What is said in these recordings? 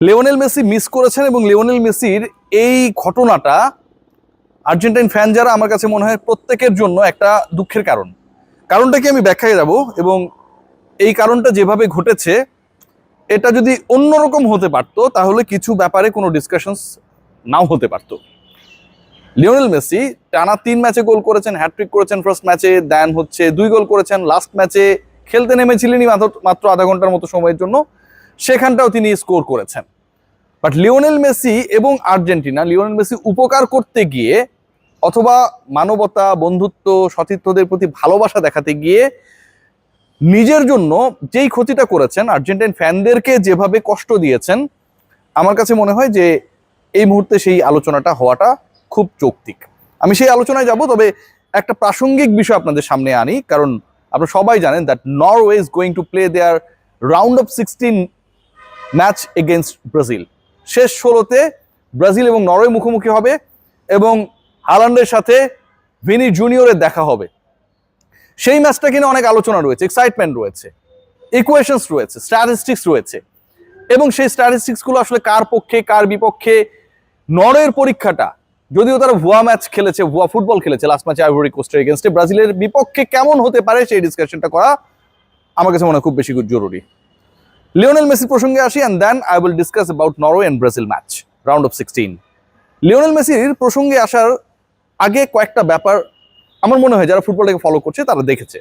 Lionel Messi miss করেছেন এবং Lionel মেসির এই ঘটনাটা আর্জেন্টাইন ফ্যান যারা আমার কাছে মনে হয় প্রত্যেকের জন্য একটা দুঃখের কারণ। কারণটাকে আমি ব্যাখ্যায় যাব এবং এই কারণটা যেভাবে ঘটেছে এটা যদি অন্যরকম হতে পারতো তাহলে কিছু ব্যাপারে কোনো ডিসকাশনস নাও হতে পারতো। লিওনেল মেসি টানা 3 ম্যাচে গোল করেছেন, হ্যাট্রিক করেছেন ফার্স্ট ম্যাচে, দেন 2 গোল করেছেন লাস্ট ম্যাচে। খেলতে নেমেছিলেনই মাত্র আধা ঘন্টার মতো সময়ের জন্য, সেখানটাও তিনি স্কোর করেছেন। বাট লিওনেল মেসি এবং আর্জেন্টিনা লিওনেল মেসি উপকার করতে গিয়ে অথবা মানবতা, বন্ধুত্ব, সতীর্থদের প্রতি ভালোবাসা দেখাতে গিয়ে নিজের জন্য যেই ক্ষতিটা করেছেন, আর্জেন্টাইন ফ্যানদেরকে যেভাবে কষ্ট দিয়েছেন, আমার কাছে মনে হয় যে এই মুহূর্তে সেই আলোচনাটা হওয়াটা খুব যৌক্তিক। আমি সেই আলোচনায় যাব, তবে একটা প্রাসঙ্গিক বিষয় আপনাদের সামনে আনি, কারণ আপনারা সবাই জানেন that Norway is going to play there round of 16 match against Brazil. শেষ 16তে ব্রাজিল এবং নরওয়ে মুখোমুখি হবে এবং হালান্ডের সাথে ভিনি জুনিয়রের দেখা হবে। সেই ম্যাচটা কিনা অনেক আলোচনা রয়েছে, এক্সাইটমেন্ট রয়েছে, ইকুয়েশনস রয়েছে, স্ট্যাটিস্টিক্স রয়েছে, এবং সেই স্ট্যাটিস্টিক্সগুলো আসলে কার পক্ষে কার বিপক্ষে। নরওয়ের পরীক্ষাটা, যদিও তারা ভুয়া ম্যাচ খেলেছে, ভুয়া ফুটবল খেলেছে লাস্ট ম্যাচে আইভরি কোস্টের এগেনস্টে, ব্রাজিলের বিপক্ষে কেমন হতে পারে সেই ডিসকাশনটা করা আমার কাছে মনে হয় খুব বেশি জরুরি। লিওনেল মেসি প্রসঙ্গে আসি, and then I will discuss about Norway and Brazil match round of 16। লিওনেল মেসির প্রসঙ্গে আসার আগে কয়েকটা ব্যাপার আমার মনে হয় যারা ফুটবলটাকে ফলো করছে তারা দেখেছে।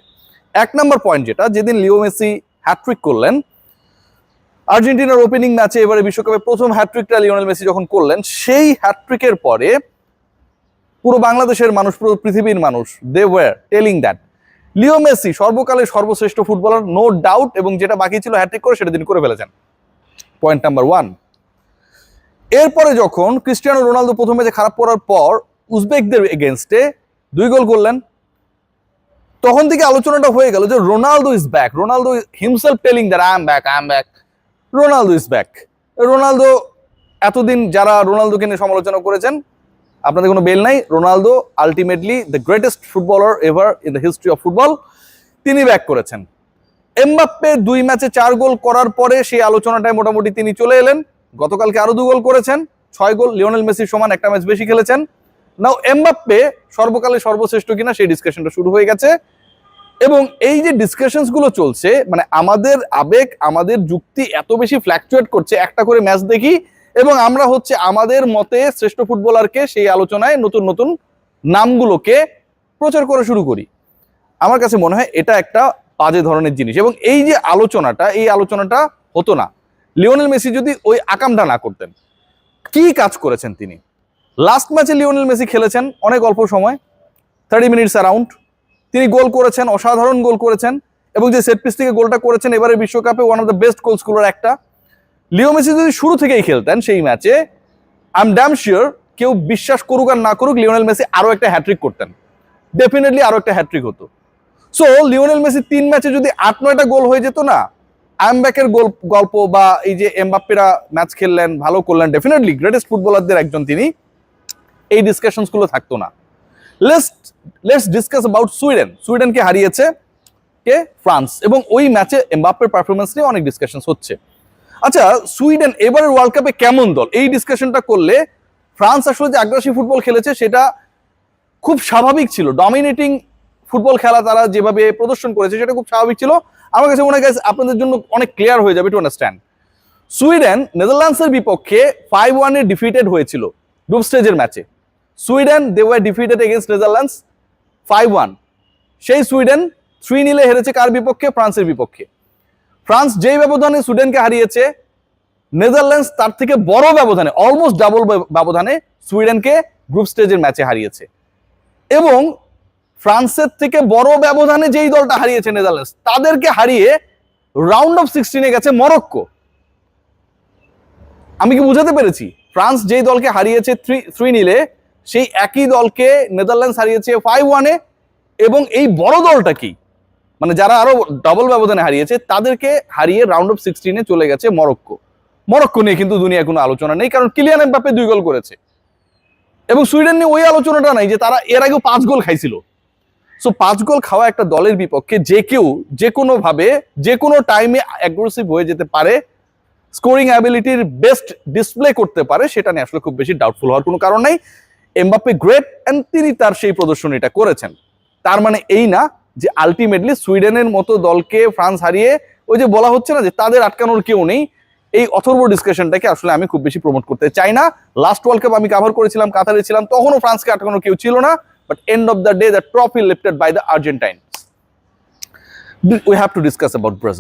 1 নম্বর পয়েন্ট, যেটা যেদিন লিও মেসি হ্যাট্রিক করলেন আর্জেন্টিনার ওপেনিং ম্যাচে, এবারে বিশ্বকাপে প্রথম হ্যাট্রিকটা লিওনেল মেসি যখন করলেন, সেই হ্যাট্রিকের পরে পুরো বাংলাদেশের মানুষ, পুরো পৃথিবীর মানুষ, they were telling that Leo Messi সর্বকালের সর্বশ্রেষ্ঠ ফুটবলার, নো ডাউট, এবং যেটা বাকি ছিল হ্যাট্রিক করে সেটা তিনি করে ফেলেছেন। Point number 1। এরপরে যখন ক্রিস্টিয়ানো রোনালদো প্রথম ম্যাচে খারাপ করার পর উজবেকদের এগেনস্টে 2 গোল করলেন, তখন থেকে আলোচনাটা হয়ে গেল যে Ronaldo is back, Ronaldo himself telling that I am back, Ronaldo is back. Ronaldo, এতদিন যারা রোনালদোকে নিয়ে সমালোচনা করেছেন, আপনাদের কোনো বেল নাই, Ronaldo ultimately the greatest footballer ever in the history of football, তিনি ব্যাক করেছেন। এমবাপ্পে 2 ম্যাচে 4 গোল করার পরে সেই আলোচনাটায় মোটামুটি তিনি চলে এলেন। গতকালকে আরো 2 গোল করেছেন, 6 গোল, লিওনেল মেসির সমান একটা ম্যাচ বেশি খেলেছেন। নাও এমবাপ্পে সর্বকালের সর্বশ্রেষ্ঠ কিনা সেই ডিসকাশনটা শুরু হয়ে গেছে, এবং এই যে ডিসকাশনস গুলো চলছে, মানে আমাদের আবেগ, আমাদের যুক্তি এত বেশি ফ্ল্যাকচুয়েট করছে, একটা করে ম্যাচ দেখি এবং আমরা আমাদের মতে শ্রেষ্ঠ ফুটবলারকে সেই আলোচনায় নতুন নতুন নামগুলোকে প্রচার করা শুরু করি। আমার কাছে মনে হয় এটা একটা বাজে ধরনের জিনিস, এবং এই যে এই আলোচনাটা হতো না লিওনেল মেসি যদি ওই আকামটা না করতেন। কি কাজ করেছেন তিনি! লাস্ট ম্যাচে লিওনেল মেসি খেলেছেন অনেক অল্প সময়, 30 মিনিটস অ্যারাউন্ড, তিনি গোল করেছেন, অসাধারণ গোল করেছেন, এবং যে সেট পিস থেকে গোলটা করেছেন এবারে বিশ্বকাপে one of the best goal scorer একটা। লিও মেসি যদি শুরু থেকেই খেলতেন সেই ম্যাচে, আই এম ড্যাম শিওর, কেউ বিশ্বাস করুক আর না করুক, লিওনেল মেসি আরো একটা হ্যাট্রিক করতেন, ডেফিনেটলি আরো একটা হ্যাট্রিক হতো। সো লিওনেল মেসি 3 ম্যাচে যদি 8-9টা গোল হয়ে যেত না, আই এম ব্যাকের গল্প, বা এই যে এমবাপ্পেরা ম্যাচ খেললেন, ভালো করলেন, ডেফিনেটলি গ্রেটেস্ট ফুটবলারদের একজন তিনি, এই ডিসকাশনস গুলো থাকতো না। Let's discuss about Sweden. সুইডেনকে হারিয়েছে কে? ফ্রান্স, এবং ওই ম্যাচে এমবাপ্পের পারফরমেন্স নিয়ে অনেক ডিসকাশনস হচ্ছে। আচ্ছা, সুইডেন এবারের ওয়ার্ল্ড কাপে কেমন দল, এই ডিসকাশনটা করলে ফ্রান্স আসলে যে আগ্রাসী ফুটবল খেলেছে সেটা খুব স্বাভাবিক ছিল, ডমিনেটিং ফুটবল খেলা তারা যেভাবে প্রদর্শন করেছে সেটা খুব স্বাভাবিক ছিল। আমার কাছে মনে হয় আপনাদের জন্য অনেক ক্লিয়ার হয়ে যাবে টু আন্ডারস্ট্যান্ড। সুইডেন নেদারল্যান্ডসের বিপক্ষে 5-1 ডিফিটেড হয়েছিল গ্রুপ স্টেজের ম্যাচে। Sweden, they were defeated against Netherlands 5-1। সেই সুইডেন 3-0 হেরেছে কার বিপক্ষে? ফ্রান্সের বিপক্ষে। ফ্রান্স যেই ব্যবধানে সুইডেনকে হারিয়েছে, নেদারল্যান্ডস তার থেকে বড় ব্যবধানে, অলমোস্ট ডাবল ব্যবধানে সুইডেনকে গ্রুপ স্টেজের ম্যাচে হারিয়েছে, এবং ফ্রান্সের থেকে বড় ব্যবধানে যেই দলটা হারিয়েছে নেদারল্যান্ডস, তাদেরকে হারিয়ে রাউন্ড অফ 16-এ গেছে মরক্কো। আমি কি বুঝাতে পেরেছি? ফ্রান্স যেই দলকে হারিয়েছে 3-0, সেই একই দলকে নেদারল্যান্ডস হারিয়েছে 5-1-এ, এবং এই বড় দলটা কি, মানে যারা আরো ডাবল ব্যবধানে হারিয়েছে তাদেরকে হারিয়ে রাউন্ড অফ 16-এ চলে গেছে মরক্কো। মরক্কো নিয়ে কিন্তু দুনিয়ায় কোনো আলোচনা নেই, কারণ কিলিয়ান এমবাপ্পে 2 গোল করেছে, এবং সুইডেন নিয়ে ওই আলোচনাটা নাই যে তারা এর আগেও 5 গোল খাইছিল। সো 5 গোল খাওয়া একটা দলের বিপক্ষে যে কেউ যে কোনো ভাবে যে কোনো টাইমে অ্যাগ্রেসিভ হয়ে যেতে পারে, স্কোরিং অ্যাবিলিটির বেস্ট ডিসপ্লে করতে পারে সেটা নিয়ে আসলে খুব বেশি ডাউটফুল হওয়ার কোনো কারণ নেই। এমবাপ্পে গ্রেট অ্যান্ড তিনি তার সেই প্রদর্শনীটা করেছেন। তার মানে এই না যে আলটিমেটলি সুইডেনের মতো দলকে ফ্রান্স হারিয়ে ওই যে বলা হচ্ছে না যে তাদের আটকানোর কেউ নেই, এই অথর্ব ডিসকাশনটাকে আসলে আমি খুব বেশি প্রমোট করতে চাই না। লাস্ট ওয়ার্ল্ড কাপ আমি কাভার করেছিলাম, কাতারে ছিলাম, তখনও ফ্রান্সকে আটকানোর কেউ ছিল না, but end of the day the trophy lifted by the Argentine. We have to discuss about Brazil.